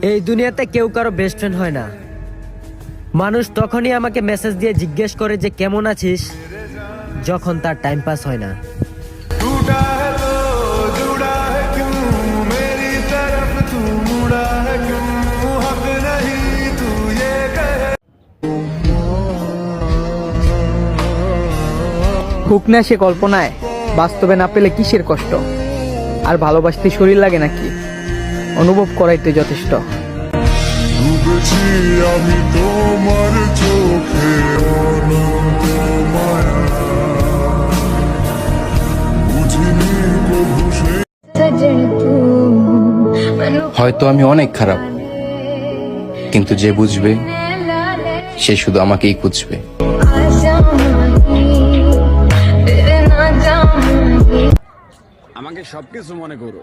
এই দুনিয়াতে কেউ কারো বেস্ট ফ্রেন্ড হয় না। মানুষ তখনই আমাকে মেসেজ দিয়ে জিজ্ঞেস করে যে কেমন আছিস, যখন তার টাইম পাস হয় না। टूटा है तो जुड़ा है क्यों, मेरी तरफ तू मुड़ा है क्यों, हक नहीं तू ये कहे। হুক না সে কল্পনায়, বাস্তবে না পেলে কিসের কষ্ট। আর ভালোবাসতে শরীর লাগে নাকি, অনুভব করাইতে যথেষ্ট। ডুবেছি আমি তোমার চোখে অনন্ত মায়া, বুঝিনি কভু সে। হয়তো আমি অনেক খারাপ, কিন্তু যে বুঝবে সে শুধু আমাকেই খুঁজবে। আমাকে সবকিছু মনে করো,